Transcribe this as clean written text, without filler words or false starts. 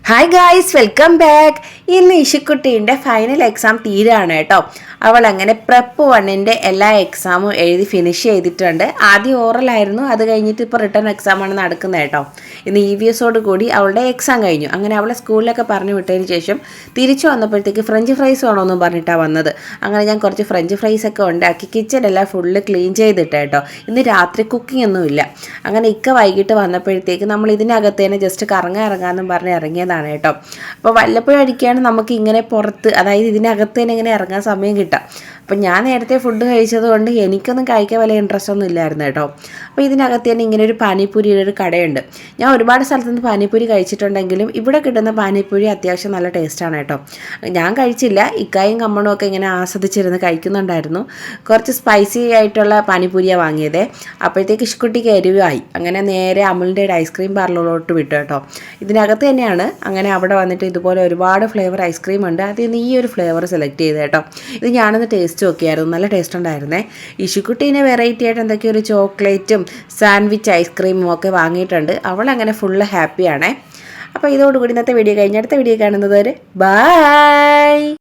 Hi guys, welcome back. ഇന്ന് ഇഷിക്കുട്ടീൻ്റെ final exam തീരാണ് കേട്ടോ. അവൾ അങ്ങനെ പ്രെപ്പ് വണ്ണിൻ്റെ എല്ലാ എക്സാമും എഴുതി ഫിനിഷ് ചെയ്തിട്ടുണ്ട്. ആദ്യം ഓറലായിരുന്നു, അത് കഴിഞ്ഞിട്ട് ഇപ്പോൾ റിട്ടേൺ എക്സാമാണ് നടക്കുന്നത് കേട്ടോ. ഇന്ന് EVS കൂടി അവളുടെ എക്സാം കഴിഞ്ഞു. അങ്ങനെ അവളെ സ്കൂളിലൊക്കെ പറഞ്ഞു വിട്ടതിന് ശേഷം തിരിച്ചു വന്നപ്പോഴത്തേക്ക് ഫ്രഞ്ച് ഫ്രൈസ് വേണമെന്നും പറഞ്ഞിട്ടാണ് വന്നത്. അങ്ങനെ ഞാൻ കുറച്ച് ഫ്രഞ്ച് ഫ്രൈസ് ഒക്കെ ഉണ്ടാക്കി കിച്ചണെല്ലാം ഫുള്ള് ക്ലീൻ ചെയ്തിട്ട് കേട്ടോ. ഇന്ന് രാത്രി കുക്കിംഗ് ഒന്നുമില്ല. അങ്ങനെ വൈകിട്ട് വന്നപ്പോഴത്തേക്ക് നമ്മൾ ഇതിനകത്തേനെ ജസ്റ്റ് ഇറങ്ങാമെന്നും പറഞ്ഞ് ഇറങ്ങിയതാണ് കേട്ടോ. അപ്പോൾ വല്ലപ്പോഴും അടിക്കുകയാണ് നമുക്ക് ഇങ്ങനെ പുറത്ത്, അതായത് ഇതിനകത്ത് തന്നെ ഇങ്ങനെ ഇറങ്ങാൻ സമയം കിട്ടുക. അപ്പം ഞാൻ നേരത്തെ ഫുഡ് കഴിച്ചത് കൊണ്ട് എനിക്കൊന്നും കഴിക്കാൻ വലിയ ഇൻട്രസ്റ്റ് ഒന്നും ഇല്ലായിരുന്നു കേട്ടോ. അപ്പോൾ ഇതിനകത്ത് തന്നെ ഇങ്ങനെ ഒരു പാനിപ്പൂരിയുടെ ഒരു കടയുണ്ട്. ഞാൻ ഒരുപാട് സ്ഥലത്തുനിന്ന് പാനിപ്പൂരി കഴിച്ചിട്ടുണ്ടെങ്കിലും ഇവിടെ കിട്ടുന്ന പാനിപ്പൂരി അത്യാവശ്യം നല്ല ടേസ്റ്റാണ് കേട്ടോ. ഞാൻ കഴിച്ചില്ല, ഇക്കായും കമ്മണും ഒക്കെ ഇങ്ങനെ ആസ്വദിച്ചിരുന്ന് കഴിക്കുന്നുണ്ടായിരുന്നു. കുറച്ച് സ്പൈസി ആയിട്ടുള്ള പാനിപ്പൂരിയാണ് വാങ്ങിയത്. അപ്പോഴത്തേക്ക് ഇഷ്കുട്ടിക്ക് എരിവായി. അങ്ങനെ നേരെ അമുലിൻ്റെ ഒരു ഐസ്ക്രീം പാർലറിലോട്ട് വിട്ടു കേട്ടോ. ഇതിനകത്ത് തന്നെയാണ്. അങ്ങനെ അവിടെ വന്നിട്ട് ഇതുപോലെ ഒരുപാട് ഫ്ലേവർ ഐസ്ക്രീം ഉണ്ട്. അതിൽ നിന്ന് ഈ ഒരു ഫ്ലേവർ സെലക്ട് ചെയ്ത് കേട്ടോ. ഇത് ഞാനൊന്ന് ടേസ്റ്റ് നോക്കിയായിരുന്നു, നല്ല ടേസ്റ്റ് ഉണ്ടായിരുന്നേ. ഇഷിക്കുട്ടീനെ വെറൈറ്റി ആയിട്ട് എന്തൊക്കെയോ ഒരു ചോക്ലേറ്റും സാൻഡ്വിച്ച് ഐസ്ക്രീമും ഒക്കെ വാങ്ങിയിട്ടുണ്ട്. അവളങ്ങനെ ഫുള്ള് ഹാപ്പിയാണേ. അപ്പോൾ ഇതോടുകൂടി ഇന്നത്തെ വീഡിയോ കഴിഞ്ഞ് അടുത്ത വീഡിയോ കാണുന്നത് വരെ ബൈ.